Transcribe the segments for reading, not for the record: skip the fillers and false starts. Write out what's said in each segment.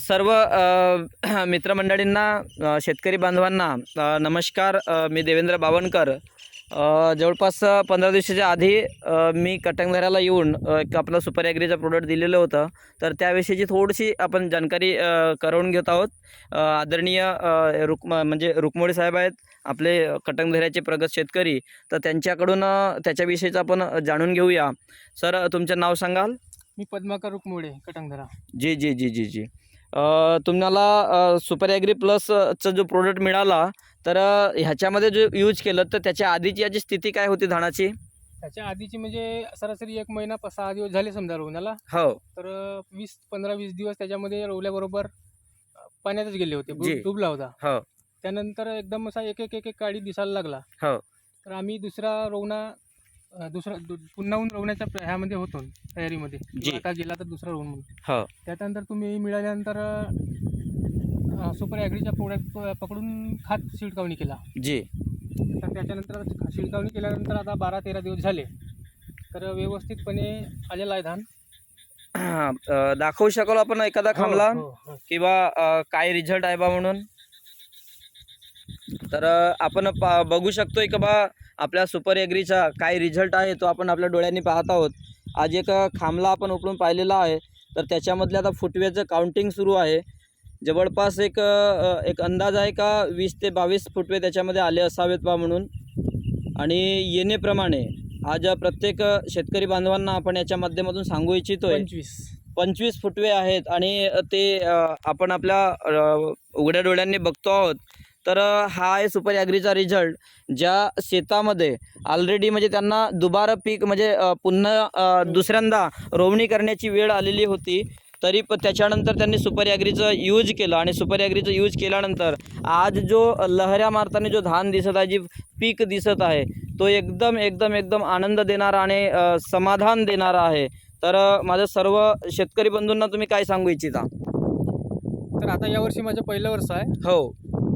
सर्व मित्रमंडळींना, शेतकरी बांधवांना नमस्कार. मी देवेंद्र बावनकर. जवळपास 15 दिवसाच्या आधी मी कटंगधऱ्याला येऊन एक आपलं सुपर ॲग्रीचं प्रोडक्ट दिलेलं होतं. तर त्याविषयीची थोडीशी आपण जानकारी करवून घेत आहोत. आदरणीय म्हणजे रुक्मोडे साहेब आहेत आपले कटंगधऱ्याचे प्रगत शेतकरी. तर त्यांच्याकडून त्याच्याविषयीचं आपण जाणून घेऊया. सर, तुमचं नाव सांगाल? मी पद्माकर रुक्मोडे, कटंगधरा. जी जी जी जी जी तुम्हाला सुपर ॲग्री प्लसचा जो प्रोडक्ट मिळाला, तर ह्याच्यामध्ये जो यूज केलं, तर त्याच्या आधीची याची स्थिती काय होती धानाची? त्याच्या आधीची म्हणजे सरासरी 1 महिना 6 दिवस झाले समजा रोवण्याला. हो तर 15-20 दिवस त्याच्यामध्ये रोवल्याबरोबर पाण्यातच गेले होते, जी. डुबला होता. हो त्यानंतर एकदम असा एक एक एक एक काळी दिसायला लागला. हो तर आम्ही दुसरा पुन्हाहून रोवण्याच्या ह्यामध्ये होतो, तयारीमध्ये. जी. आता गेला तर दुसरा रोवून म्हणून. हो त्याच्यानंतर तुम्ही मिळाल्यानंतर सुपर ॲग्रीचा प्रोडक्ट पकडून खत शिडकावणी केला. जी. तर त्याच्यानंतर शिडकावणी केल्यानंतर आता 12-13 दिवस झाले, तर व्यवस्थितपणे आलेला आहे धान. दाखवू शकाल आपण एखादा खांबला हो, हो. किंवा काय रिझल्ट आहे बा म्हणून? तर आपण बघू शकतोय की बा आपल्या सुपर ॲग्रीचा काय रिझल्ट आहे, तो आपण आपल्या डोळ्यांनी पाहत आहोत. आज एक खांबला आपण उपळून पाहिलेला आहे. तर त्याच्यामधले आता फुटव्याचं काउंटिंग सुरू आहे. जवळपास एक अंदाज आहे का 20 ते 22 फुटवे त्याच्यामध्ये आले असावेत बा म्हणून. आणि येणेप्रमाणे आज प्रत्येक शेतकरी बांधवांना आपण याच्या माध्यमातून सांगू इच्छितोय 25 फुटवे आहेत. आणि ते आपण आपल्या उघड्या डोळ्यांनी बघतो आहोत. तर हा आहे सुपर ॲग्रीचा रिझल्ट. ज्या शेतामध्ये ऑलरेडी म्हणजे त्यांना दुबार पीक म्हणजे पुन्हा दुसऱ्यांदा रोवणी करण्याची वेळ आलेली होती, तरी त्याच्यानंतर त्यांनी सुपर ॲग्रीचं यूज केलं. आणि सुपर ॲग्रीचं यूज केल्यानंतर आज जो लहऱ्या मारताना जो धान दिसत आहे, जी पीक दिसत आहे, तो एकदम एकदम एकदम आनंद देणारा आणि समाधान देणारा आहे. तर माझं सर्व शेतकरी बंधूंना तुम्ही काय सांगू इच्छिता? तर आता यावर्षी माझं पहिलं वर्ष आहे. हो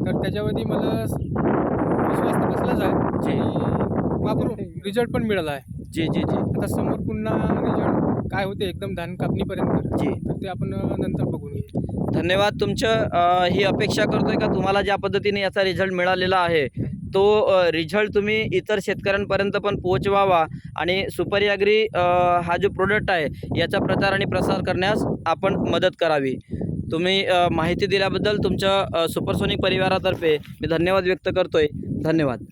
तर त्याच्यावरती मला विश्वास तर बसलाच आहे. जी. आणि वापरून रिझल्ट पण मिळाला आहे. जी जी जी आता समोर पुन्हा रिझल्ट काय होते एकदम धान कापणीपर्यंत, जी. तर ते आपण नंतर बघून घेऊ. धन्यवाद. तुमचं ही अपेक्षा करतोय का तुम्हाला ज्या पद्धतीने याचा रिझल्ट मिळालेला आहे, तो रिझल्ट तुम्ही इतर शेतकऱ्यांपर्यंत पण पोहोचवावा. आणि सुपर ॲग्री हा जो प्रोडक्ट आहे, याचा प्रचार आणि प्रसार करण्यास आपण मदत करावी. तुम्ही माहिती दिल्याबद्दल तुमच्या सुपरसोनिक परिवारातर्फे मी धन्यवाद व्यक्त करतोय. धन्यवाद.